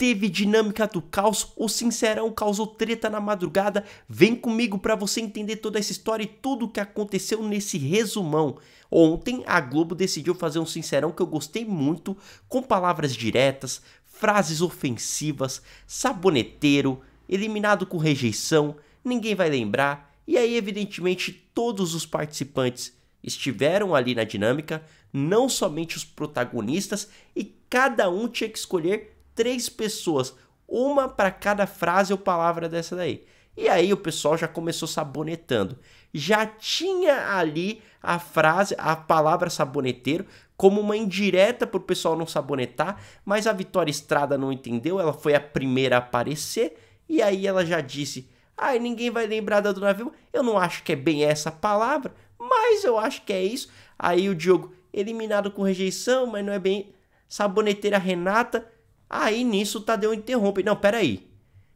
teve dinâmica do caos, o Sincerão causou treta na madrugada. Vem comigo para você entender toda essa história e tudo o que aconteceu nesse resumão. Ontem a Globo decidiu fazer um Sincerão que eu gostei muito, com palavras diretas, frases ofensivas, saboneteiro, eliminado com rejeição, ninguém vai lembrar. E aí, evidentemente, todos os participantes estiveram ali na dinâmica, não somente os protagonistas, e cada um tinha que escolher 3 pessoas, uma para cada frase ou palavra dessa daí. E aí o pessoal já começou sabonetando. Já tinha ali a frase, a palavra saboneteiro, como uma indireta para o pessoal não sabonetar, mas a Vitória Estrada não entendeu, ela foi a primeira a aparecer, e aí ela já disse: ai, ninguém vai lembrar da Dona Vilma, eu não acho que é bem essa palavra, mas eu acho que é isso. Aí o Diogo, eliminado com rejeição, mas não é bem. Saboneteira Renata. Aí nisso o Tadeu interrompe. Não, peraí.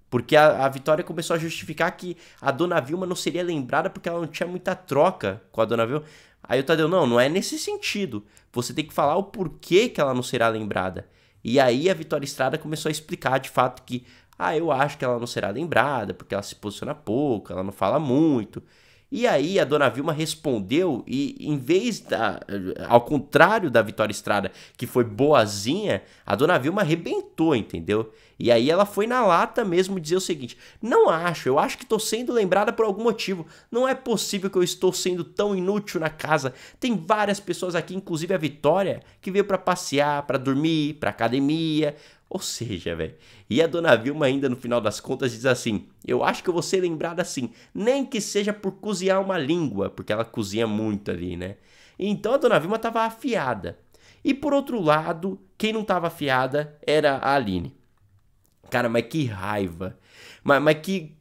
Porque a Vitória começou a justificar que a Dona Vilma não seria lembrada porque ela não tinha muita troca com a Dona Vilma. Aí o Tadeu, não é nesse sentido. Você tem que falar o porquê que ela não será lembrada. E aí a Vitória Estrada começou a explicar de fato que, eu acho que ela não será lembrada porque ela se posiciona pouco, ela não fala muito. E aí a Dona Vilma respondeu e em vez ao contrário da Vitória Estrada, que foi boazinha, a Dona Vilma arrebentou, entendeu? E aí ela foi na lata mesmo dizer o seguinte: não acho, eu acho que estou sendo lembrada por algum motivo. Não é possível que eu estou sendo tão inútil na casa. Tem várias pessoas aqui, inclusive a Vitória, que veio para passear, para dormir, para academia. Ou seja, velho. E a Dona Vilma ainda no final das contas diz assim: eu acho que eu vou ser lembrada assim, nem que seja por cozinhar uma língua, porque ela cozinha muito ali, né? Então a Dona Vilma tava afiada. E por outro lado, quem não tava afiada era a Aline. Cara, mas que raiva. Mas que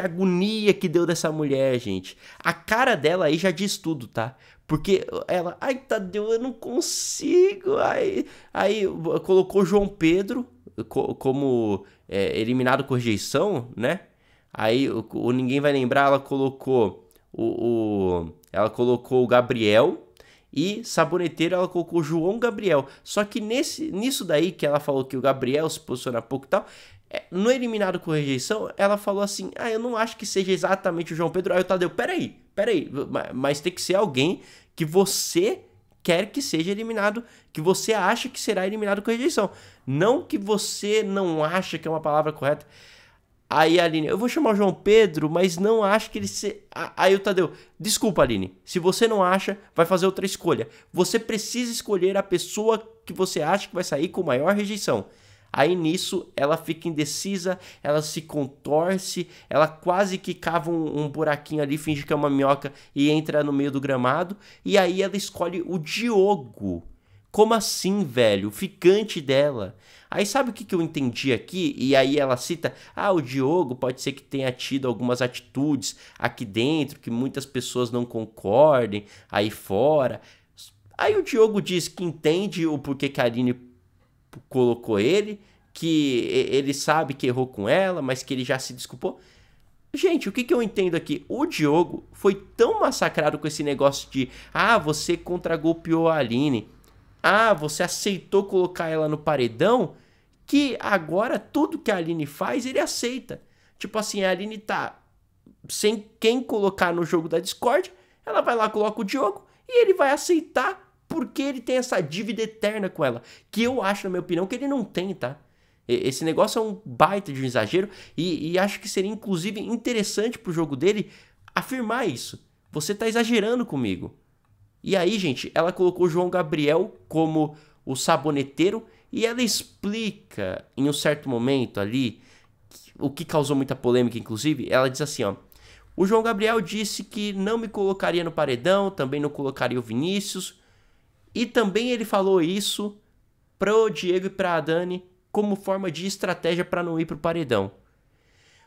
agonia que deu dessa mulher, gente. A cara dela aí já diz tudo, tá? Porque ela, ai, Tadeu, eu não consigo. Aí colocou João Pedro como eliminado com rejeição, né? Aí o ninguém vai lembrar, ela colocou ela colocou o Gabriel. E saboneteiro ela colocou João Gabriel. Só que nisso daí que ela falou que o Gabriel se posiciona pouco e tal, no eliminado com rejeição, ela falou assim: eu não acho que seja exatamente o João Pedro. Aí o Tadeu, peraí, mas tem que ser alguém que você quer que seja eliminado, que você acha que será eliminado com rejeição. Não que você não acha que é uma palavra correta. Aí a Aline, eu vou chamar o João Pedro, mas não acho que ele se... Aí o Tadeu, desculpa, Aline, se você não acha, vai fazer outra escolha. Você precisa escolher a pessoa que você acha que vai sair com maior rejeição. Aí nisso ela fica indecisa, ela se contorce, ela quase que cava um buraquinho ali, finge que é uma minhoca e entra no meio do gramado. E aí ela escolhe o Diogo. Como assim, velho? O ficante dela. Aí sabe o que eu entendi aqui? E aí ela cita, o Diogo pode ser que tenha tido algumas atitudes aqui dentro, que muitas pessoas não concordem, aí fora. Aí o Diogo diz que entende o porquê que a Aline colocou ele, que ele sabe que errou com ela, mas que ele já se desculpou. Gente, o que eu entendo aqui? O Diogo foi tão massacrado com esse negócio de você contragolpeou a Aline, você aceitou colocar ela no paredão, que agora tudo que a Aline faz, ele aceita. Tipo assim, a Aline tá sem quem colocar no jogo da Discord, ela vai lá, coloca o Diogo, e ele vai aceitar, porque ele tem essa dívida eterna com ela, que eu acho, na minha opinião, que ele não tem, tá? Esse negócio é um baita de um exagero, e acho que seria, inclusive, interessante pro jogo dele afirmar isso. Você tá exagerando comigo. E aí, gente, ela colocou o João Gabriel como o saboneteiro e ela explica em um certo momento ali, o que causou muita polêmica, inclusive, ela diz assim, o João Gabriel disse que não me colocaria no paredão, também não colocaria o Vinícius, e também ele falou isso pro Diego e pra Dani como forma de estratégia para não ir pro paredão.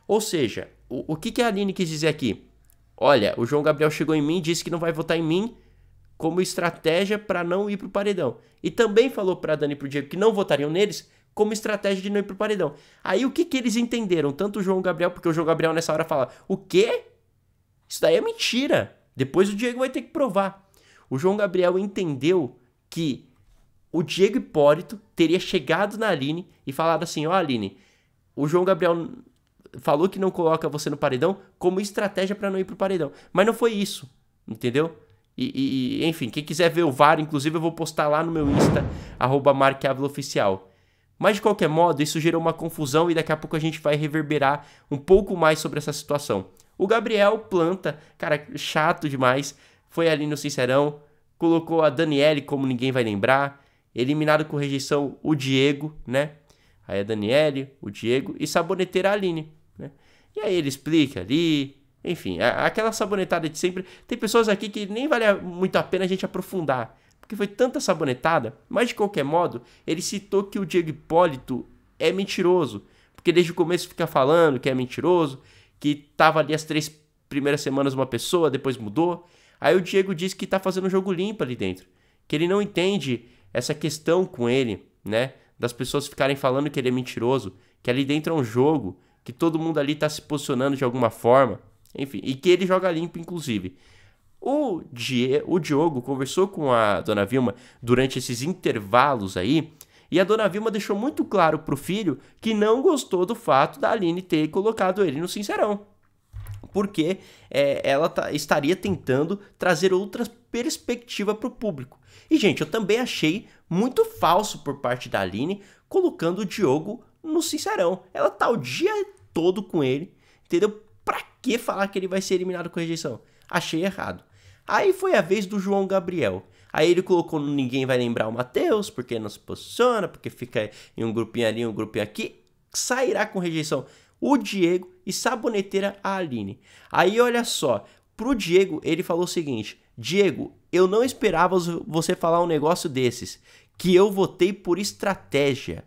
Ou seja, o que a Aline quis dizer aqui? Olha, o João Gabriel chegou em mim e disse que não vai votar em mim como estratégia para não ir pro paredão. E também falou pra Dani e pro Diego que não votariam neles como estratégia de não ir pro paredão. Aí o que eles entenderam? Tanto o João Gabriel, porque o João Gabriel nessa hora fala, o quê? Isso daí é mentira. Depois o Diego vai ter que provar. O João Gabriel entendeu que o Diego Hipólito teria chegado na Aline e falado assim, ó Aline, o João Gabriel falou que não coloca você no paredão como estratégia pra não ir pro paredão. Mas não foi isso, entendeu? Enfim, quem quiser ver o VAR, inclusive eu vou postar lá no meu Insta, @marcavelaoficial. Mas de qualquer modo, isso gerou uma confusão e daqui a pouco a gente vai reverberar um pouco mais sobre essa situação. O Gabriel Planta, cara, chato demais, foi ali no Sincerão, colocou a Daniele como ninguém vai lembrar, eliminado com rejeição o Diego, né? Aí a Daniele, o Diego e saboneteira a Aline, né? E aí ele explica ali, enfim, aquela sabonetada de sempre. Tem pessoas aqui que nem vale muito a pena a gente aprofundar, porque foi tanta sabonetada, mas de qualquer modo, ele citou que o Diego Hipólito é mentiroso, porque desde o começo fica falando que é mentiroso, que tava ali as 3 primeiras semanas uma pessoa, depois mudou. Aí o Diego diz que tá fazendo um jogo limpo ali dentro, que ele não entende essa questão com ele, né, das pessoas ficarem falando que ele é mentiroso, que ali dentro é um jogo, que todo mundo ali tá se posicionando de alguma forma, enfim, e que ele joga limpo, inclusive. O Diogo conversou com a Dona Vilma durante esses intervalos aí, e a Dona Vilma deixou muito claro pro filho que não gostou do fato da Aline ter colocado ele no Sincerão, porque ela estaria tentando trazer outra perspectiva pro público. E, gente, eu também achei muito falso por parte da Aline colocando o Diogo no Sincerão. Ela tá o dia todo com ele, entendeu? Pra que falar que ele vai ser eliminado com rejeição? Achei errado. Aí foi a vez do João Gabriel. Aí ele colocou no Ninguém Vai Lembrar o Matheus, porque não se posiciona, porque fica em um grupinho ali, um grupinho aqui. Sairá com rejeição o Diego e saboneteira a Aline. Aí olha só, pro Diego ele falou o seguinte: Diego, eu não esperava você falar um negócio desses, que eu votei por estratégia.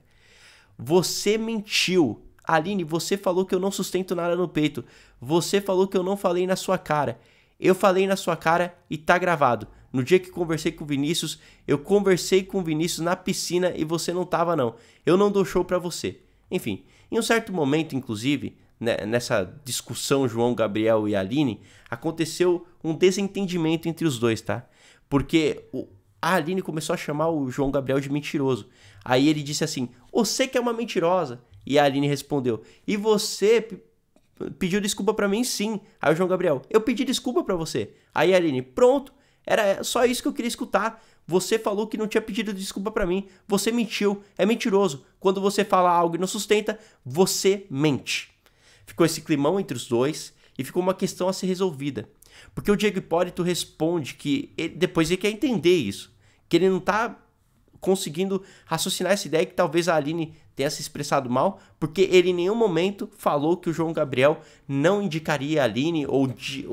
Você mentiu. Aline, você falou que eu não sustento nada no peito. Você falou que eu não falei na sua cara. Eu falei na sua cara e tá gravado. No dia que conversei com o Vinícius, eu conversei com o Vinícius na piscina e você não tava não. Eu não dou show pra você. Enfim, em um certo momento, inclusive, né, nessa discussão João Gabriel e Aline, aconteceu um desentendimento entre os dois, tá? Porque a Aline começou a chamar o João Gabriel de mentiroso. Aí ele disse assim, você que é uma mentirosa. E a Aline respondeu, e você pediu desculpa pra mim sim. Aí o João Gabriel, eu pedi desculpa pra você. Aí a Aline, pronto, era só isso que eu queria escutar. Você falou que não tinha pedido desculpa pra mim. Você mentiu, é mentiroso. Quando você fala algo e não sustenta, você mente. Ficou esse climão entre os dois e ficou uma questão a ser resolvida. Porque o Diego Hipólito responde que depois ele quer entender isso, que ele não tá conseguindo raciocinar essa ideia que talvez a Aline tenha se expressado mal, porque ele em nenhum momento falou que o João Gabriel não indicaria a Aline ou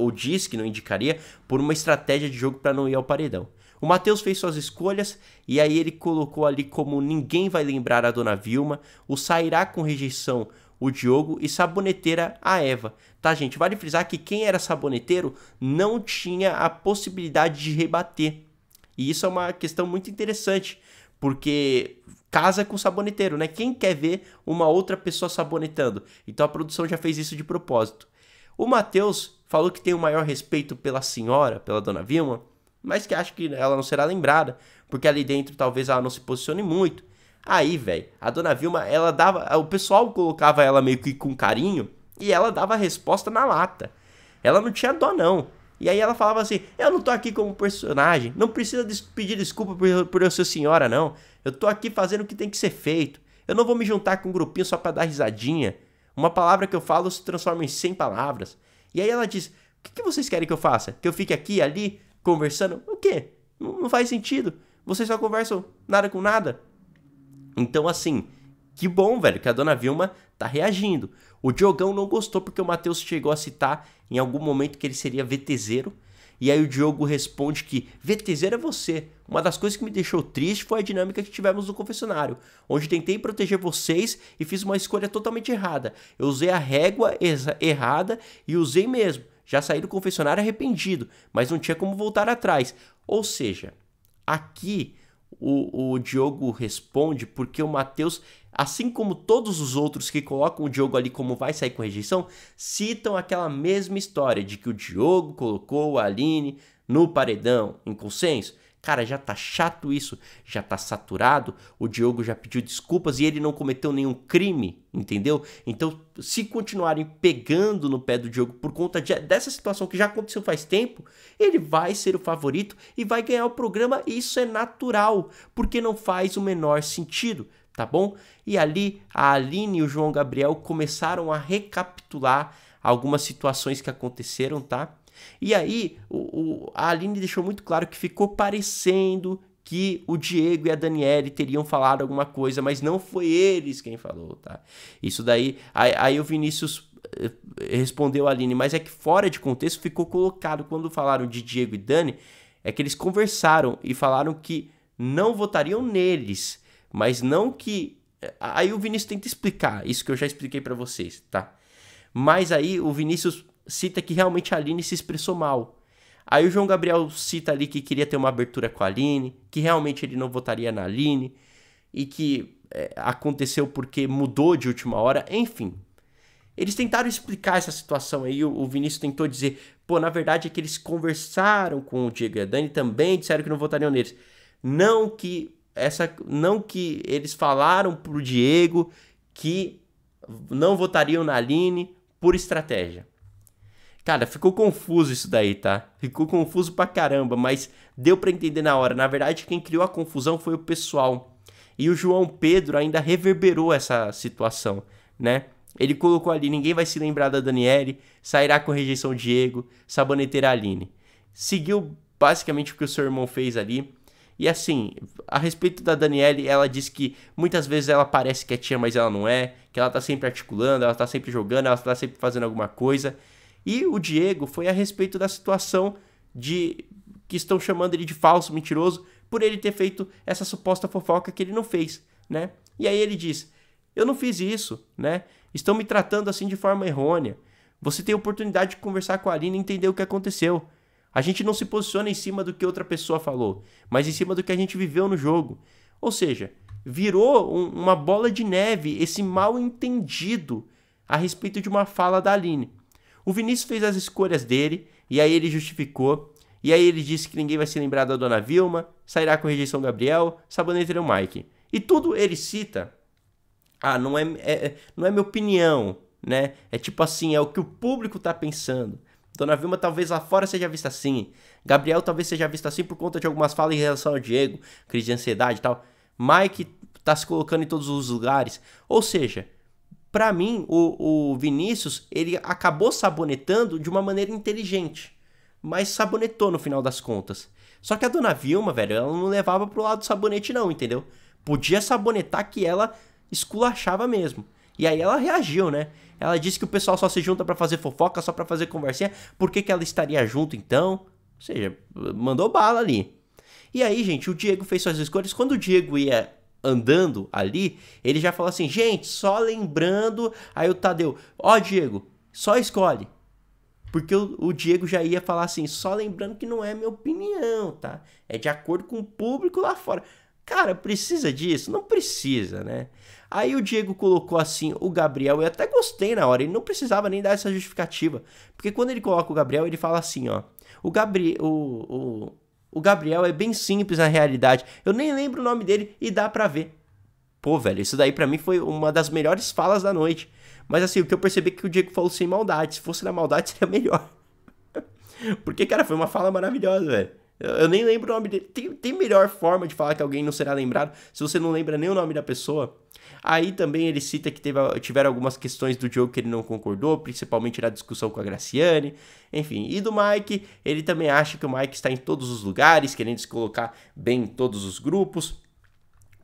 disse que não indicaria por uma estratégia de jogo para não ir ao paredão. O Matheus fez suas escolhas e aí ele colocou ali como Ninguém Vai Lembrar a Dona Vilma, o Sairá com Rejeição o Diogo e saboneteira a Eva. Tá, gente? Vale frisar que quem era saboneteiro não tinha a possibilidade de rebater. E isso é uma questão muito interessante, porque casa com o saboneteiro, né? Quem quer ver uma outra pessoa sabonetando? Então a produção já fez isso de propósito. O Matheus falou que tem o maior respeito pela senhora, pela Dona Vilma, mas que acha que ela não será lembrada, porque ali dentro talvez ela não se posicione muito. Aí, velho, a Dona Vilma, ela dava... O pessoal colocava ela meio que com carinho e ela dava a resposta na lata. Ela não tinha dó, não. E aí ela falava assim, eu não tô aqui como personagem, não precisa pedir desculpa por eu ser senhora, não. Eu tô aqui fazendo o que tem que ser feito. Eu não vou me juntar com um grupinho só pra dar risadinha. Uma palavra que eu falo se transforma em 100 palavras. E aí ela diz, o que vocês querem que eu faça? Que eu fique aqui, ali, conversando? O quê? Não faz sentido. Vocês só conversam nada com nada. Então, assim, que bom, velho, que a Dona Vilma tá reagindo. O Diogão não gostou porque o Matheus chegou a citar em algum momento que ele seria VTZero. E aí o Diogo responde que VTZero é você. Uma das coisas que me deixou triste foi a dinâmica que tivemos no confessionário, onde tentei proteger vocês e fiz uma escolha totalmente errada. Eu usei a régua errada e usei mesmo. Já saí do confessionário arrependido, mas não tinha como voltar atrás. Ou seja, aqui o Diogo responde porque o Matheus, assim como todos os outros que colocam o Diogo ali como vai sair com rejeição, citam aquela mesma história de que o Diogo colocou a Aline no paredão em consenso. Cara, já tá chato isso, já tá saturado, o Diogo já pediu desculpas e ele não cometeu nenhum crime, entendeu? Então, se continuarem pegando no pé do Diogo por conta dessa situação que já aconteceu faz tempo, ele vai ser o favorito e vai ganhar o programa, e isso é natural, porque não faz o menor sentido, tá bom? E ali, a Aline e o João Gabriel começaram a recapitular algumas situações que aconteceram, tá? E aí, a Aline deixou muito claro que ficou parecendo que o Diego e a Daniele teriam falado alguma coisa, mas não foi eles quem falou, tá? Isso daí, aí o Vinícius respondeu a Aline, mas é que fora de contexto ficou colocado, quando falaram de Diego e Dani, é que eles conversaram e falaram que não votariam neles, mas não que... Aí o Vinícius tenta explicar, isso que eu já expliquei pra vocês, tá? Mas aí o Vinícius cita que realmente a Aline se expressou mal. Aí o João Gabriel cita ali que queria ter uma abertura com a Aline, que realmente ele não votaria na Aline, e que aconteceu porque mudou de última hora, enfim. Eles tentaram explicar essa situação aí, o Vinícius tentou dizer, pô, na verdade é que eles conversaram com o Diego e a Dani, também disseram que não votariam neles. Não que eles falaram pro Diego que não votariam na Aline por estratégia. Cara, ficou confuso isso daí, tá? Ficou confuso pra caramba, mas deu pra entender na hora. Na verdade, quem criou a confusão foi o pessoal. E o João Pedro ainda reverberou essa situação, né? Ele colocou ali, ninguém vai se lembrar da Daniele, sairá com rejeição Diego, saboneteira Aline. Seguiu basicamente o que o seu irmão fez ali. E assim, a respeito da Daniele, ela disse que muitas vezes ela parece quietinha, mas ela não é. Que ela tá sempre articulando, ela tá sempre jogando, ela tá sempre fazendo alguma coisa. E o Diego foi a respeito da situação de que estão chamando ele de falso, mentiroso, por ele ter feito essa suposta fofoca que ele não fez, né? E aí ele diz, eu não fiz isso, né? Estão me tratando assim de forma errônea. Você tem a oportunidade de conversar com a Aline e entender o que aconteceu. A gente não se posiciona em cima do que outra pessoa falou, mas em cima do que a gente viveu no jogo. Ou seja, virou uma bola de neve esse mal entendido a respeito de uma fala da Aline. O Vinícius fez as escolhas dele, e aí ele justificou, e aí ele disse que ninguém vai se lembrar da Dona Vilma, sairá com rejeição Gabriel, saboneteira o Mike. E tudo ele cita, não é minha opinião, né? É tipo assim, é o que o público tá pensando. Dona Vilma talvez lá fora seja vista assim, Gabriel talvez seja visto assim por conta de algumas falas em relação ao Diego, crise de ansiedade e tal. Mike tá se colocando em todos os lugares, ou seja... Pra mim, o Vinícius, ele acabou sabonetando de uma maneira inteligente. Mas sabonetou no final das contas. Só que a Dona Vilma, velho, ela não levava pro lado do sabonete não, entendeu? Podia sabonetar que ela esculachava mesmo. E aí ela reagiu, né? Ela disse que o pessoal só se junta pra fazer fofoca, só pra fazer conversinha. Por que ela estaria junto, então? Ou seja, mandou bala ali. E aí, gente, o Diego fez suas escolhas. Quando o Diego ia... andando ali, ele já falou assim, gente, só lembrando, aí o Tadeu, ó Diego, só escolhe, porque o Diego já ia falar assim, só lembrando que não é minha opinião, tá, é de acordo com o público lá fora. Cara, precisa disso? Não precisa, né? Aí o Diego colocou assim o Gabriel, eu até gostei na hora, ele não precisava nem dar essa justificativa, porque quando ele coloca o Gabriel, ele fala assim, ó, o Gabriel é bem simples na realidade. Eu nem lembro o nome dele e dá pra ver. Pô, velho, isso daí pra mim foi uma das melhores falas da noite. Mas assim, o que eu percebi é que o Diego falou sem maldade. Se fosse na maldade, seria melhor. Porque, cara, foi uma fala maravilhosa, velho. Eu nem lembro o nome dele. Tem melhor forma de falar que alguém não será lembrado se você não lembra nem o nome da pessoa. Aí também ele cita que tiveram algumas questões do Diogo que ele não concordou, principalmente na discussão com a Graciane. Enfim, e do Mike, ele também acha que o Mike está em todos os lugares, querendo se colocar bem em todos os grupos.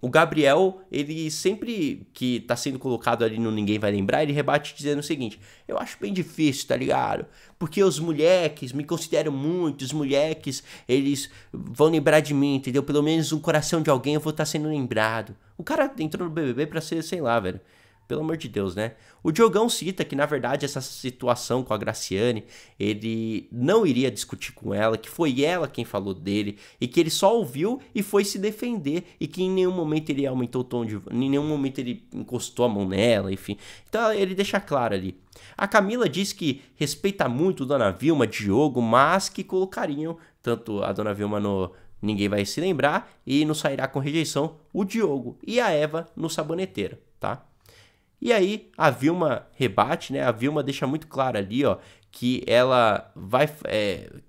O Gabriel, ele sempre que tá sendo colocado ali no Ninguém Vai Lembrar, ele rebate dizendo o seguinte, eu acho bem difícil, tá ligado? Porque os moleques me consideram muito, os moleques, eles vão lembrar de mim, entendeu? Pelo menos um coração de alguém eu vou estar sendo lembrado. O cara entrou no BBB pra ser, sei lá, velho. Pelo amor de Deus, né? O Diogão cita que, na verdade, essa situação com a Graciane, ele não iria discutir com ela, que foi ela quem falou dele, e que ele só ouviu e foi se defender, e que em nenhum momento ele aumentou o tom de... em nenhum momento ele encostou a mão nela, enfim. Então ele deixa claro ali. A Camila diz que respeita muito Dona Vilma, Diogo, mas que colocariam tanto a Dona Vilma ninguém vai se lembrar, e no Sairá com Rejeição, o Diogo e a Eva no Saboneteira, tá? E aí a Vilma rebate, né? A Vilma deixa muito claro ali, ó, que ela vai...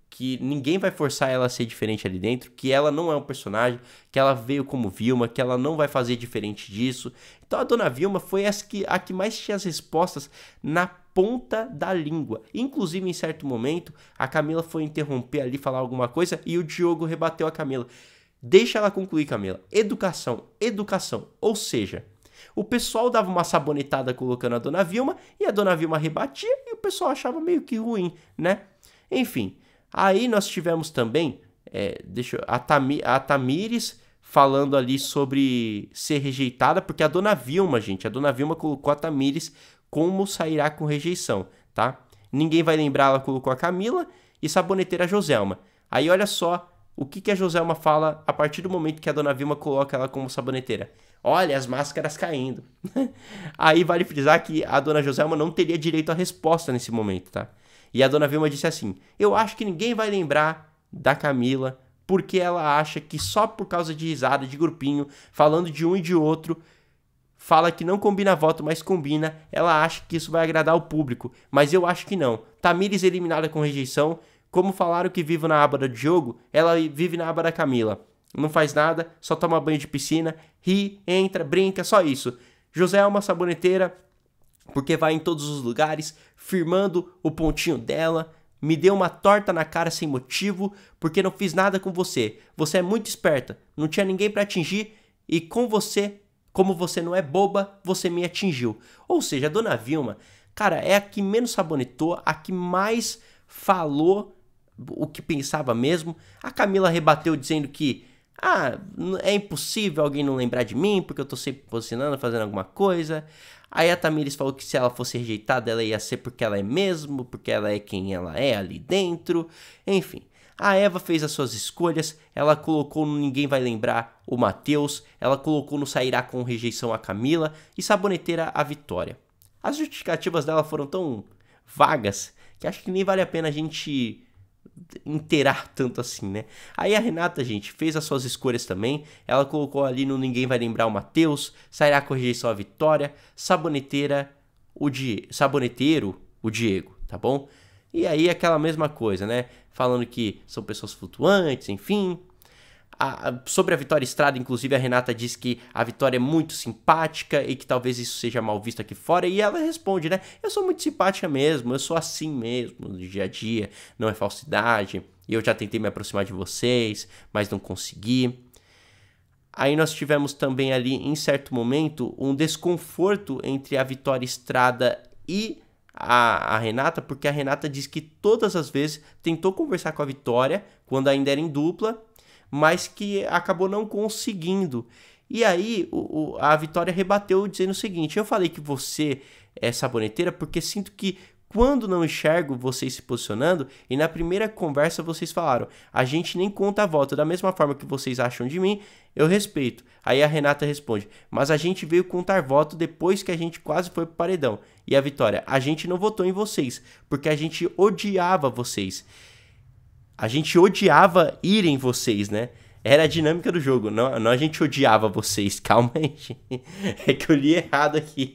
que ninguém vai forçar ela a ser diferente ali dentro, que ela não é um personagem, que ela veio como Vilma, que ela não vai fazer diferente disso. Então a Dona Vilma foi a que mais tinha as respostas na ponta da língua. Inclusive, em certo momento, a Camila foi interromper ali, falar alguma coisa, e o Diogo rebateu a Camila. Deixa ela concluir, Camila. Educação, educação. Ou seja, o pessoal dava uma sabonetada colocando a Dona Vilma, e a Dona Vilma rebatia, e o pessoal achava meio que ruim, né? Enfim, aí nós tivemos também a Tamires falando ali sobre ser rejeitada, porque a Dona Vilma, gente, a Dona Vilma colocou a Tamires como Sairá com Rejeição, tá? Ninguém vai lembrar, ela colocou a Camila e Saboneteira a Joselma. Aí olha só o que a Joselma fala a partir do momento que a Dona Vilma coloca ela como Saboneteira. Olha as máscaras caindo. Aí vale frisar que a Dona Joselma não teria direito à resposta nesse momento, tá? E a Dona Vilma disse assim: eu acho que ninguém vai lembrar da Camila, porque ela acha que só por causa de risada, de grupinho, falando de um e de outro, fala que não combina voto, mas combina, ela acha que isso vai agradar o público, mas eu acho que não. Tamires eliminada com rejeição, como falaram que vive na aba do Diogo, ela vive na aba da Camila. Não faz nada, só toma banho de piscina, ri, entra, brinca, só isso. Joselma Saboneteira, porque vai em todos os lugares, firmando o pontinho dela, me deu uma torta na cara sem motivo, porque não fiz nada com você. Você é muito esperta, não tinha ninguém pra atingir, e com você, como você não é boba, você me atingiu. Ou seja, a Dona Vilma, cara, é a que menos sabonetou, a que mais falou o que pensava mesmo. A Camila rebateu dizendo que é impossível alguém não lembrar de mim, porque eu tô sempre posicionando, fazendo alguma coisa. Aí a Tamires falou que se ela fosse rejeitada, ela ia ser porque ela é mesmo, porque ela é quem ela é ali dentro. Enfim, a Eva fez as suas escolhas, ela colocou no Ninguém Vai Lembrar o Matheus, ela colocou no Sairá com Rejeição a Camila e Saboneteira a Vitória. As justificativas dela foram tão vagas que acho que nem vale a pena a gente inteirar tanto assim, né? Aí a Renata, gente, fez as suas escolhas também. Ela colocou ali no Ninguém Vai Lembrar o Matheus, Sairá com Rejeição a Vitória, Saboneteiro, o Diego, tá bom? E aí aquela mesma coisa, né? Falando que são pessoas flutuantes, enfim. Sobre a Vitória Estrada, inclusive, a Renata disse que a Vitória é muito simpática e que talvez isso seja mal visto aqui fora. E ela responde, né? Eu sou muito simpática mesmo, eu sou assim mesmo no dia a dia, não é falsidade. E eu já tentei me aproximar de vocês, mas não consegui. Aí nós tivemos também ali, em certo momento, um desconforto entre a Vitória Estrada e a Renata, porque a Renata diz que todas as vezes tentou conversar com a Vitória, quando ainda era em dupla, mas que acabou não conseguindo. E aí a Vitória rebateu dizendo o seguinte: eu falei que você é saboneteira porque sinto que quando não enxergo vocês se posicionando, e na primeira conversa vocês falaram, a gente nem conta a voto, da mesma forma que vocês acham de mim, eu respeito. Aí a Renata responde, mas a gente veio contar voto depois que a gente quase foi pro paredão. E a Vitória, a gente não votou em vocês, porque a gente odiava vocês. A gente odiava ir em vocês, né? Era a dinâmica do jogo, não a gente odiava vocês. Calma aí, gente. É que eu li errado aqui.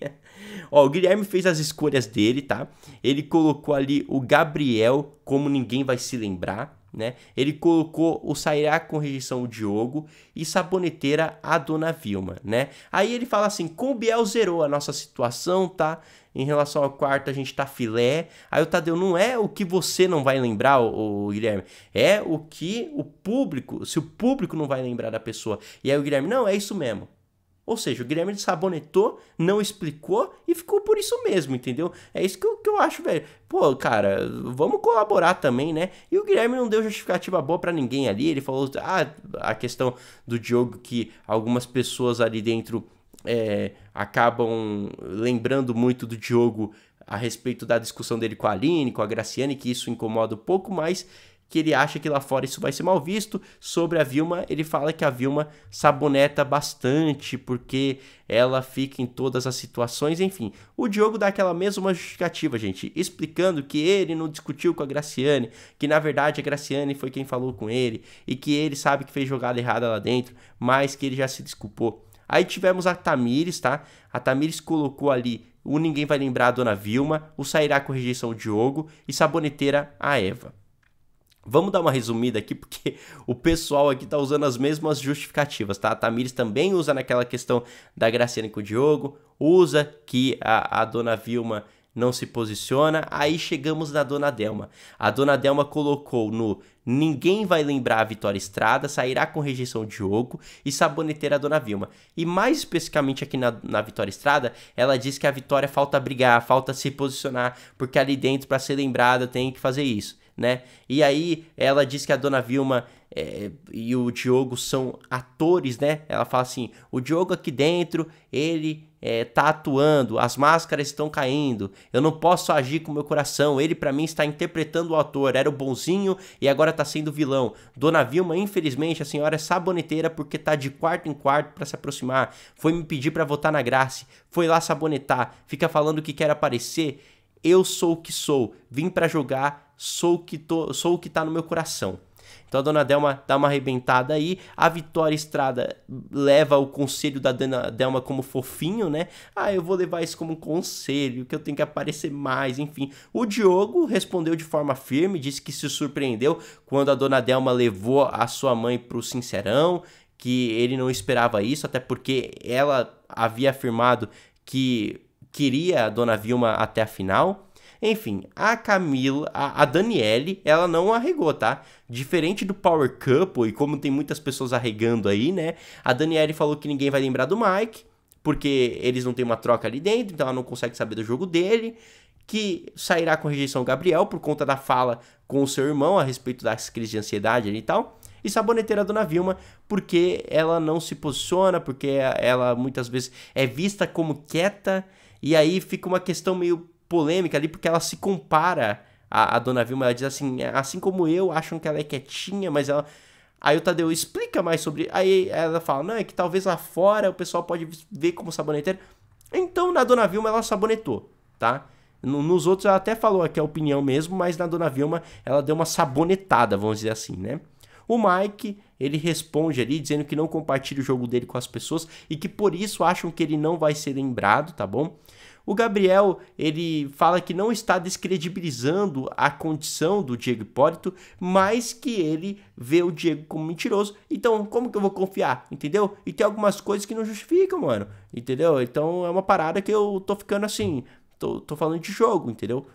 Ó, o Guilherme fez as escolhas dele, tá? Ele colocou ali o Gabriel, como ninguém vai se lembrar, né? Ele colocou o Sairá com rejeição o Diogo e Saboneteira a Dona Vilma, né? Aí ele fala assim, com o Biel zerou a nossa situação, tá? Em relação ao quarto, a gente tá filé. Aí o Tadeu, não é o que você não vai lembrar, o Guilherme. É o que o público, se o público não vai lembrar da pessoa. E aí o Guilherme, não, é isso mesmo. Ou seja, o Guilherme sabonetou, não explicou e ficou por isso mesmo, entendeu? É isso que eu acho, velho. Pô, cara, vamos colaborar também, né? E o Guilherme não deu justificativa boa pra ninguém ali. Ele falou, a questão do Diogo que algumas pessoas ali dentro acabam lembrando muito do Diogo a respeito da discussão dele com a Aline, com a Graciane, que isso incomoda um pouco, mas que ele acha que lá fora isso vai ser mal visto. Sobre a Vilma, ele fala que a Vilma saboneta bastante, porque ela fica em todas as situações, enfim. O Diogo dá aquela mesma justificativa, gente, explicando que ele não discutiu com a Graciane, que na verdade a Graciane foi quem falou com ele, e que ele sabe que fez jogada errada lá dentro, mas que ele já se desculpou. Aí tivemos a Tamires, tá? A Tamires colocou ali o Ninguém Vai Lembrar a Dona Vilma, o Sairá com Rejeição o Diogo e Saboneteira a Eva. Vamos dar uma resumida aqui, porque o pessoal aqui tá usando as mesmas justificativas, tá? A Tamires também usa naquela questão da Graciane com o Diogo, usa que a Dona Vilma não se posiciona, aí chegamos na Dona Delma. A Dona Delma colocou no Ninguém Vai Lembrar a Vitória Estrada, Sairá com Rejeição o Diogo e Saboneteira a Dona Vilma. E mais especificamente aqui na Vitória Estrada, ela diz que a Vitória falta brigar, falta se posicionar, porque ali dentro, para ser lembrada, tem que fazer isso, né? E aí ela diz que a Dona Vilma e o Diogo são atores, né? Ela fala assim, o Diogo aqui dentro, ele tá atuando, as máscaras estão caindo, eu não posso agir com o meu coração, ele pra mim está interpretando o ator, era o bonzinho e agora tá sendo vilão. Dona Vilma, infelizmente, a senhora é saboneteira porque tá de quarto em quarto pra se aproximar, foi me pedir pra votar na Grace, foi lá sabonetar, fica falando que quer aparecer. Eu sou o que sou, vim pra jogar, sou o que tá no meu coração. Então a Dona Delma dá uma arrebentada aí, a Vitória Estrada leva o conselho da Dona Delma como fofinho, né? Ah, eu vou levar isso como um conselho, que eu tenho que aparecer mais, enfim. O Diogo respondeu de forma firme, disse que se surpreendeu quando a Dona Delma levou a sua mãe pro Sincerão, que ele não esperava isso, até porque ela havia afirmado que queria a Dona Vilma até a final. Enfim, a Camila, a Daniele, ela não arregou, tá? Diferente do Power Couple, e como tem muitas pessoas arregando aí, né? A Daniele falou que ninguém vai lembrar do Mike, porque eles não têm uma troca ali dentro, então ela não consegue saber do jogo dele. Que sairá com rejeição o Gabriel, por conta da fala com o seu irmão a respeito das crises de ansiedade ali e tal. E saboneteira a Dona Vilma, porque ela não se posiciona, porque ela muitas vezes é vista como quieta, e aí fica uma questão meio polêmica ali, porque ela se compara a Dona Vilma, ela diz assim como eu, acham que ela é quietinha, mas ela... Aí o Tadeu explica mais sobre... Aí ela fala, não, é que talvez lá fora o pessoal pode ver como saboneteira. Então na Dona Vilma ela sabonetou, tá? Nos outros ela até falou aqui a opinião mesmo, mas na Dona Vilma ela deu uma sabonetada, vamos dizer assim, né? O Mike, ele responde ali dizendo que não compartilha o jogo dele com as pessoas e que por isso acham que ele não vai ser lembrado, tá bom? O Gabriel, ele fala que não está descredibilizando a condição do Diego Hipólito, mas que ele vê o Diego como mentiroso. Então, como que eu vou confiar? Entendeu? E tem algumas coisas que não justificam, mano. Entendeu? Então, é uma parada que eu tô ficando assim... Tô falando de jogo, entendeu?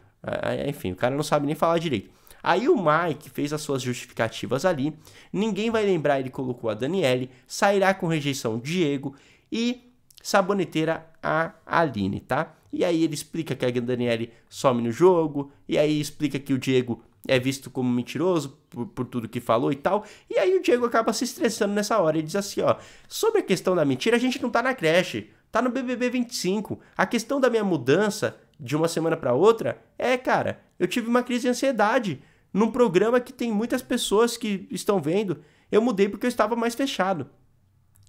Enfim, o cara não sabe nem falar direito. Aí o Mike fez as suas justificativas ali. Ninguém vai lembrar, ele colocou a Daniele. Sairá com rejeição Diego e saboneteira a Aline, tá? E aí ele explica que a Daniele some no jogo. E aí explica que o Diego é visto como mentiroso por tudo que falou e tal. E aí o Diego acaba se estressando nessa hora. Ele diz assim, ó... Sobre a questão da mentira, a gente não tá na creche. Tá no BBB 25. A questão da minha mudança de uma semana para outra cara, eu tive uma crise de ansiedade num programa que tem muitas pessoas que estão vendo. Eu mudei porque eu estava mais fechado.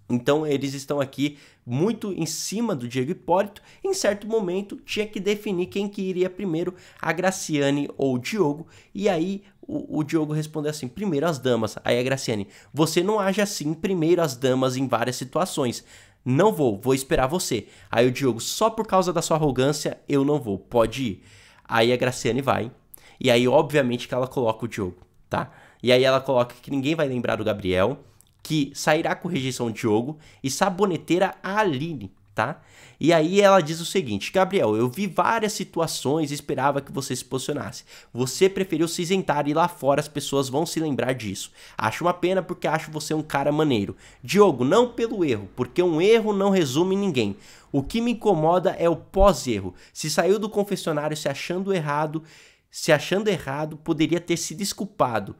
Então eles estão aqui muito em cima do Diego Hipólito. Em certo momento tinha que definir quem que iria primeiro, a Graciane ou o Diogo. E aí o Diogo respondeu assim, primeiro as damas. Aí a Graciane, você não age assim, primeiro as damas em várias situações. Não vou esperar você. Aí o Diogo, só por causa da sua arrogância, eu não vou, pode ir. Aí a Graciane vai. E aí, obviamente, que ela coloca o Diogo, tá? E aí ela coloca que ninguém vai lembrar do Gabriel, que sairá com rejeição Diogo e saboneteira a Aline, tá? E aí ela diz o seguinte, Gabriel, eu vi várias situações e esperava que você se posicionasse. Você preferiu se isentar e lá fora as pessoas vão se lembrar disso. Acho uma pena porque acho você um cara maneiro. Diogo, não pelo erro, porque um erro não resume ninguém. O que me incomoda é o pós-erro. Se saiu do confessionário se achando errado, poderia ter se desculpado.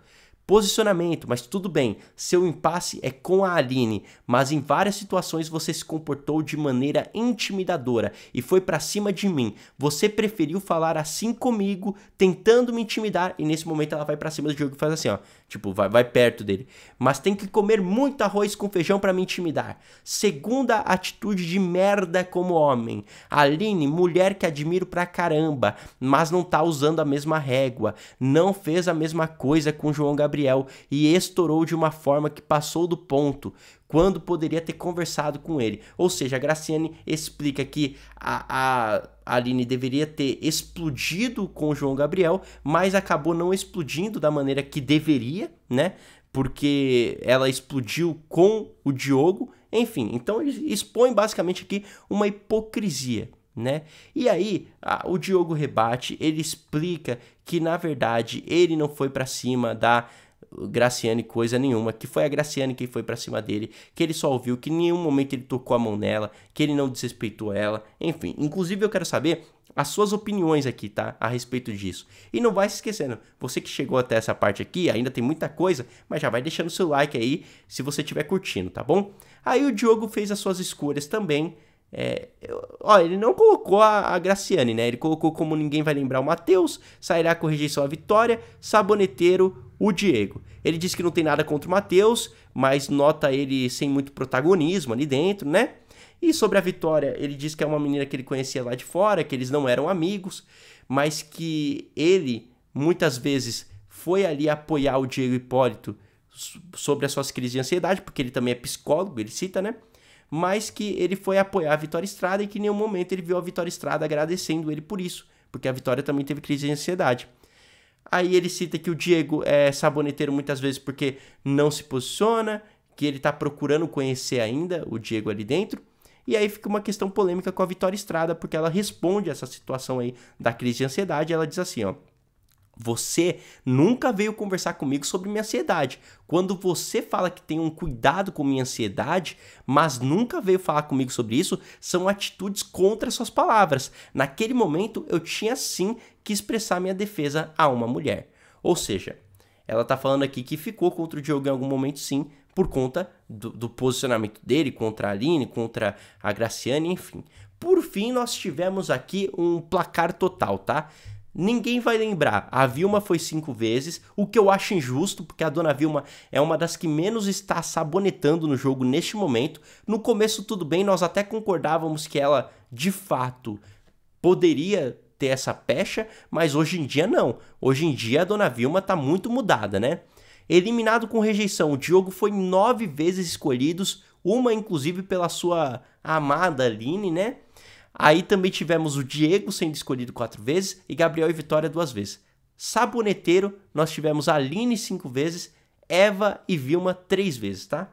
Posicionamento, mas tudo bem, seu impasse é com a Aline, mas em várias situações você se comportou de maneira intimidadora e foi pra cima de mim. Você preferiu falar assim comigo, tentando me intimidar, e nesse momento ela vai pra cima do Diogo e faz assim, ó, tipo, vai perto dele. Mas tem que comer muito arroz com feijão pra me intimidar. Segunda atitude de merda como homem. Aline, mulher que admiro pra caramba, mas não tá usando a mesma régua, não fez a mesma coisa com João Gabriel e estourou de uma forma que passou do ponto, quando poderia ter conversado com ele. Ou seja, a Graciane explica que a Aline deveria ter explodido com o João Gabriel, mas acabou não explodindo da maneira que deveria, né? Porque ela explodiu com o Diogo. Enfim, então ele expõe basicamente aqui uma hipocrisia, né? E aí, o Diogo rebate, ele explica que na verdade ele não foi pra cima da Graciane coisa nenhuma, que foi a Graciane quem foi pra cima dele, que ele só ouviu, que em nenhum momento ele tocou a mão nela, que ele não desrespeitou ela, enfim. Inclusive eu quero saber as suas opiniões aqui, tá? A respeito disso. E não vai se esquecendo, você que chegou até essa parte aqui, ainda tem muita coisa, mas já vai deixando seu like aí se você estiver curtindo, tá bom? Aí o Diogo fez as suas escolhas também. Ele não colocou a Graciane, né? Ele colocou como ninguém vai lembrar o Matheus, sairá com rejeição a Vitória, saboneteiro o Diego. Ele disse que não tem nada contra o Matheus, mas nota ele sem muito protagonismo ali dentro, né? E sobre a Vitória, ele disse que é uma menina que ele conhecia lá de fora, que eles não eram amigos, mas que ele muitas vezes foi ali apoiar o Diego Hipólito sobre as suas crises de ansiedade, porque ele também é psicólogo, ele cita, né? Mas que ele foi apoiar a Vitória Estrada e que em nenhum momento ele viu a Vitória Estrada agradecendo ele por isso, porque a Vitória também teve crise de ansiedade. Aí ele cita que o Diego é saboneteiro muitas vezes porque não se posiciona, que ele tá procurando conhecer ainda o Diego ali dentro. E aí fica uma questão polêmica com a Vitória Estrada, porque ela responde essa situação aí da crise de ansiedade, ela diz assim, ó: você nunca veio conversar comigo sobre minha ansiedade. Quando você fala que tem um cuidado com minha ansiedade, mas nunca veio falar comigo sobre isso, são atitudes contra suas palavras. Naquele momento, eu tinha sim que expressar minha defesa a uma mulher. Ou seja, ela tá falando aqui que ficou contra o Diogo em algum momento sim, por conta do posicionamento dele contra a Aline, contra a Graciane, enfim. Por fim, nós tivemos aqui um placar total, tá? Ninguém vai lembrar, a Vilma foi 5 vezes, o que eu acho injusto, porque a dona Vilma é uma das que menos está sabonetando no jogo neste momento. No começo tudo bem, nós até concordávamos que ela, de fato, poderia ter essa pecha, mas hoje em dia não. Hoje em dia a dona Vilma tá muito mudada, né? Eliminado com rejeição, o Diogo foi 9 vezes escolhidos, uma inclusive pela sua amada Aline, né? Aí também tivemos o Diego sendo escolhido 4 vezes e Gabriel e Vitória 2 vezes. Saboneteiro, nós tivemos a Aline 5 vezes, Eva e Vilma 3 vezes, tá?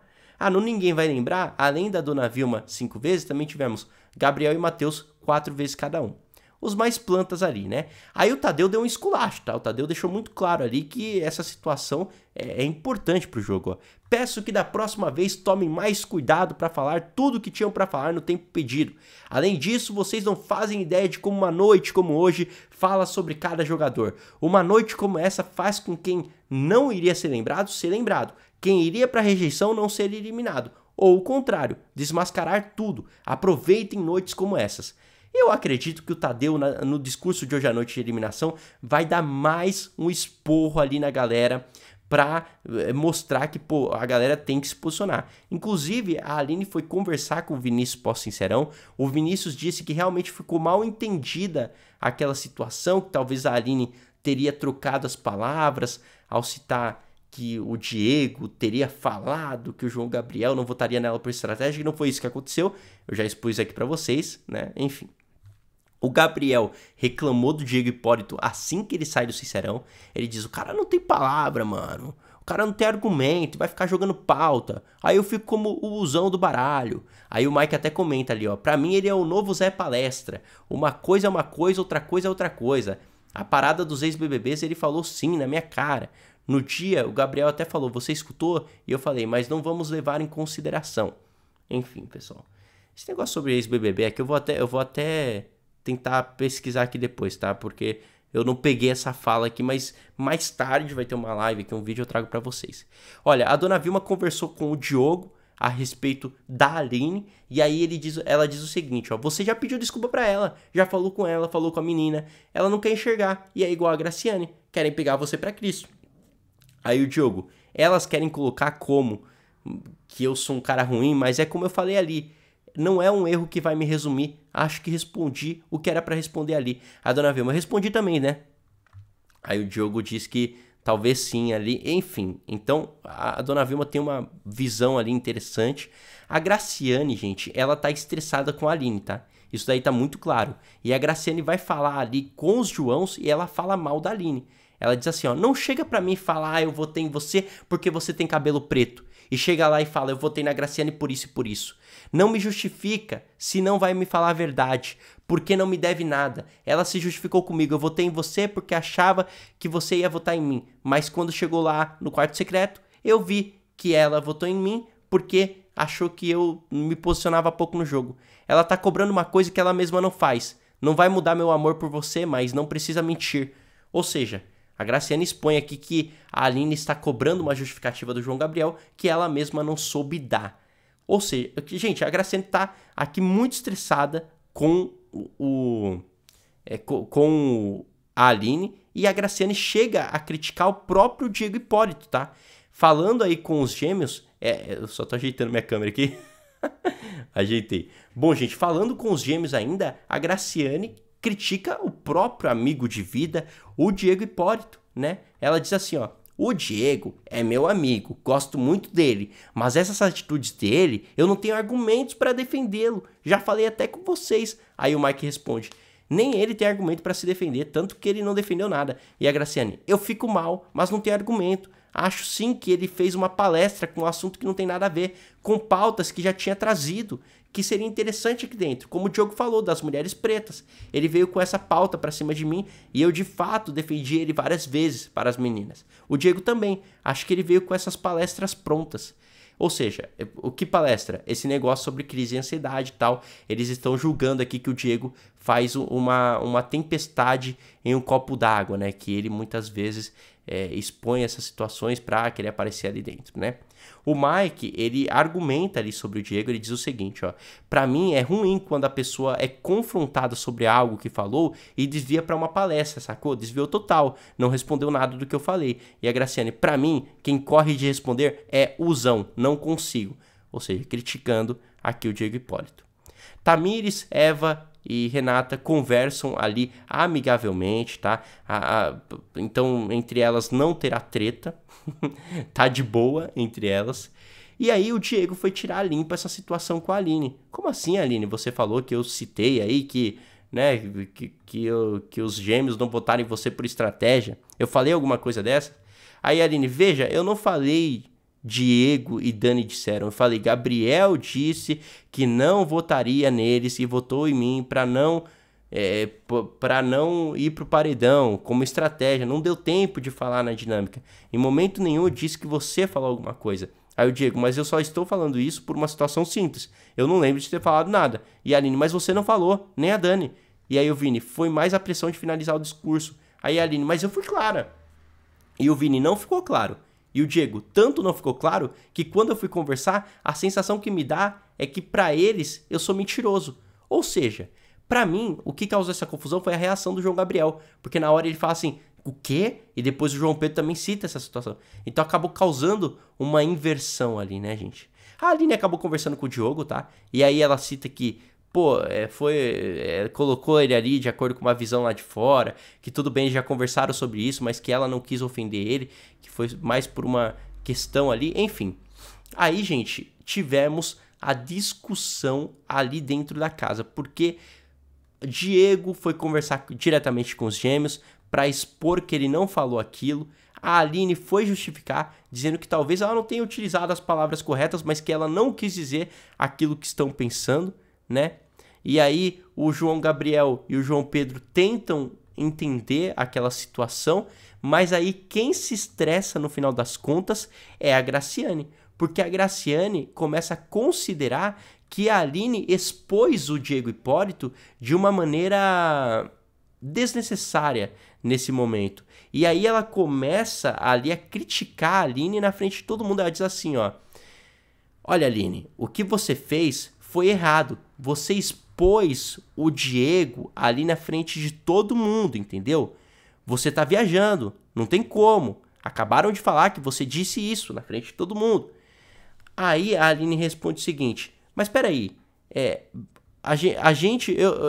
No Ninguém Vai Lembrar, além da dona Vilma 5 vezes, também tivemos Gabriel e Matheus 4 vezes cada um. Os mais plantas ali, né? Aí o Tadeu deu um esculacho, tá? O Tadeu deixou muito claro ali que essa situação é importante pro jogo, ó. Peço que da próxima vez tomem mais cuidado para falar tudo o que tinham para falar no tempo pedido. Além disso, vocês não fazem ideia de como uma noite como hoje fala sobre cada jogador. Uma noite como essa faz com quem não iria ser lembrado. Quem iria para rejeição não ser eliminado. Ou o contrário, desmascarar tudo. Aproveitem noites como essas. Eu acredito que o Tadeu, no discurso de hoje à noite de eliminação, vai dar mais um esporro ali na galera pra mostrar que, pô, a galera tem que se posicionar. Inclusive, a Aline foi conversar com o Vinícius pós-Sincerão. O Vinícius disse que realmente ficou mal entendida aquela situação, que talvez a Aline teria trocado as palavras ao citar que o Diego teria falado que o João Gabriel não votaria nela por estratégia, e não foi isso que aconteceu. Eu já expus aqui pra vocês, né? Enfim. O Gabriel reclamou do Diego Hipólito assim que ele sai do Sincerão. Ele diz, o cara não tem palavra, mano. O cara não tem argumento, vai ficar jogando pauta. Aí eu fico como o usão do baralho. Aí o Mike até comenta ali, ó. Pra mim ele é o novo Zé Palestra. Uma coisa é uma coisa, outra coisa é outra coisa. A parada dos ex-BBBs ele falou sim na minha cara. No dia, o Gabriel até falou, você escutou? E eu falei, mas não vamos levar em consideração. Enfim, pessoal. Esse negócio sobre ex-BBB aqui eu vou até tentar pesquisar aqui depois, tá? Porque Eu não peguei essa fala aqui, mas mais tarde vai ter uma live aqui, um vídeo eu trago pra vocês. Olha, a dona Vilma conversou com o Diogo a respeito da Aline, e aí ela diz o seguinte, ó, você já pediu desculpa pra ela, já falou com ela, falou com a menina, ela não quer enxergar, e é igual a Graciane, querem pegar você pra Cristo. Aí o Diogo, elas querem colocar como que eu sou um cara ruim, mas é como eu falei ali, não é um erro que vai me resumir, acho que respondi o que era pra responder ali. A dona Vilma, eu respondi também, né? Aí o Diogo diz que talvez sim ali, enfim. Então a dona Vilma tem uma visão ali interessante. A Graciane, gente, ela tá estressada com a Aline, tá? Isso daí tá muito claro. E a Graciane vai falar ali com os Joãos e ela fala mal da Aline. Ela diz assim, ó, não chega pra mim e fala, ah, eu votei em você porque você tem cabelo preto. E chega lá e fala, eu votei na Graciane por isso e por isso. Não me justifica se não vai me falar a verdade, porque não me deve nada. Ela se justificou comigo, eu votei em você porque achava que você ia votar em mim. Mas quando chegou lá no quarto secreto, eu vi que ela votou em mim porque achou que eu me posicionava pouco no jogo. Ela tá cobrando uma coisa que ela mesma não faz. Não vai mudar meu amor por você, mas não precisa mentir. Ou seja, a Graciane expõe aqui que a Aline está cobrando uma justificativa do João Gabriel que ela mesma não soube dar. Ou seja, gente, a Graciane está aqui muito estressada com com a Aline e a Graciane chega a criticar o próprio Diego Hipólito, tá? Falando aí com os gêmeos, eu só tô ajeitando minha câmera aqui. Ajeitei. Bom, gente, falando com os gêmeos ainda, a Graciane critica o próprio amigo de vida, o Diego Hipólito, né? Ela diz assim, ó, o Diego é meu amigo, gosto muito dele, mas essas atitudes dele, eu não tenho argumentos para defendê-lo, já falei até com vocês. Aí o Mike responde, nem ele tem argumento para se defender, tanto que ele não defendeu nada. E a Graciane, eu fico mal, mas não tenho argumento. Acho sim que ele fez uma palestra com um assunto que não tem nada a ver, com pautas que já tinha trazido, que seria interessante aqui dentro, como o Diogo falou, das mulheres pretas. Ele veio com essa pauta pra cima de mim e eu de fato defendi ele várias vezes para as meninas. O Diego também, acho que ele veio com essas palestras prontas. Ou seja, o que palestra? Esse negócio sobre crise e ansiedade e tal. Eles estão julgando aqui que o Diego faz uma tempestade em um copo d'água, né? Que ele muitas vezes expõe essas situações para querer aparecer ali dentro, né? O Mike, ele argumenta ali sobre o Diego, ele diz o seguinte, ó, pra mim é ruim quando a pessoa é confrontada sobre algo que falou e desvia pra uma palestra, sacou? Desviou total, não respondeu nada do que eu falei. E a Graciane, pra mim, quem corre de responder é Uzão, não consigo. Ou seja, criticando aqui o Diego Hipólito. Tamires, Eva e Renata conversam ali amigavelmente, tá? Então, entre elas não terá treta, tá de boa entre elas. E aí o Diego foi tirar limpo essa situação com a Aline. Como assim, Aline? Você falou que eu citei aí que, né, que os gêmeos não botaram em você por estratégia. Eu falei alguma coisa dessa? Aí, Aline, veja, eu não falei Diego e Dani disseram. Eu falei, Gabriel disse que não votaria neles e votou em mim para não ir pro paredão como estratégia. Não deu tempo de falar na dinâmica. Em momento nenhum eu disse que você falou alguma coisa. Aí o Diego, mas eu só estou falando isso por uma situação simples. Eu não lembro de ter falado nada. E a Aline, mas você não falou, nem a Dani. E aí o Vini, foi mais a pressão de finalizar o discurso. Aí a Aline, mas eu fui clara. E o Vini, não ficou claro. E o Diego, tanto não ficou claro que quando eu fui conversar, a sensação que me dá é que pra eles eu sou mentiroso. Ou seja, pra mim, o que causou essa confusão foi a reação do João Gabriel. Porque na hora ele fala assim, o quê? E depois o João Pedro também cita essa situação. Então acabou causando uma inversão ali, né, gente? A Aline acabou conversando com o Diogo, tá? E aí ela cita que, pô, colocou ele ali de acordo com uma visão lá de fora, que tudo bem, já conversaram sobre isso, mas que ela não quis ofender ele, que foi mais por uma questão ali, enfim. Aí, gente, tivemos a discussão ali dentro da casa, porque Diego foi conversar diretamente com os gêmeos para expor que ele não falou aquilo. A Aline foi justificar, dizendo que talvez ela não tenha utilizado as palavras corretas, mas que ela não quis dizer aquilo que estão pensando, né? E aí o João Gabriel e o João Pedro tentam entender aquela situação, mas aí quem se estressa no final das contas é a Graciane, porque a Graciane começa a considerar que a Aline expôs o Diego Hipólito de uma maneira desnecessária, nesse momento. E aí ela começa ali a criticar a Aline na frente de todo mundo. Ela diz assim, ó: olha, Aline, o que você fez foi errado. Você expôs o Diego ali na frente de todo mundo, entendeu? Você tá viajando, não tem como. Acabaram de falar que você disse isso na frente de todo mundo. Aí a Aline responde o seguinte: mas peraí,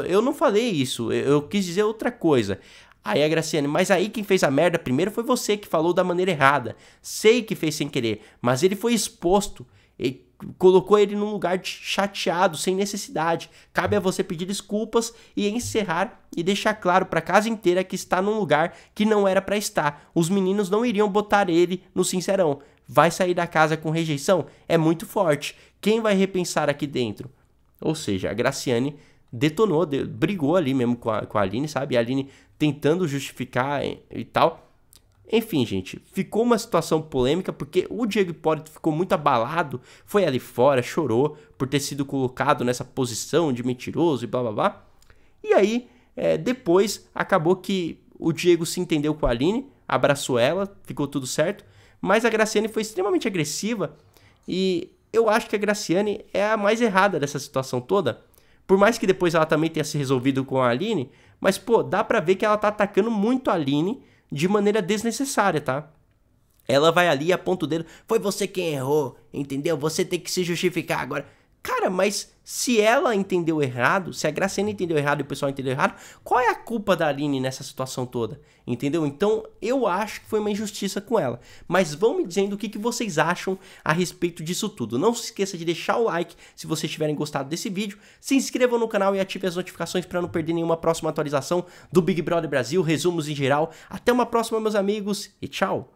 eu não falei isso, eu quis dizer outra coisa. Aí a Graciane: mas aí quem fez a merda primeiro foi você, que falou da maneira errada. Sei que fez sem querer, mas ele foi exposto. E colocou ele num lugar chateado, sem necessidade. Cabe a você pedir desculpas e encerrar e deixar claro para a casa inteira que está num lugar que não era para estar. Os meninos não iriam botar ele no Sincerão. Vai sair da casa com rejeição? É muito forte. Quem vai repensar aqui dentro? Ou seja, a Graciane detonou, brigou ali mesmo com a Aline, sabe? A Aline tentando justificar e tal. Enfim, gente, ficou uma situação polêmica porque o Diego Hipólito ficou muito abalado, foi ali fora, chorou por ter sido colocado nessa posição de mentiroso e blá blá blá. E aí, depois, acabou que o Diego se entendeu com a Aline, abraçou ela, ficou tudo certo, mas a Graciane foi extremamente agressiva e eu acho que a Graciane é a mais errada dessa situação toda. Por mais que depois ela também tenha se resolvido com a Aline, mas, pô, dá pra ver que ela tá atacando muito a Aline de maneira desnecessária, tá? Ela vai ali e aponta o dedo: foi você quem errou, entendeu? Você tem que se justificar agora. Cara, mas se ela entendeu errado, se a Graciane entendeu errado e o pessoal entendeu errado, qual é a culpa da Aline nessa situação toda? Entendeu? Então, eu acho que foi uma injustiça com ela. Mas vão me dizendo o que vocês acham a respeito disso tudo. Não se esqueça de deixar o like se vocês tiverem gostado desse vídeo. Se inscrevam no canal e ativem as notificações para não perder nenhuma próxima atualização do Big Brother Brasil, resumos em geral. Até uma próxima, meus amigos, e tchau!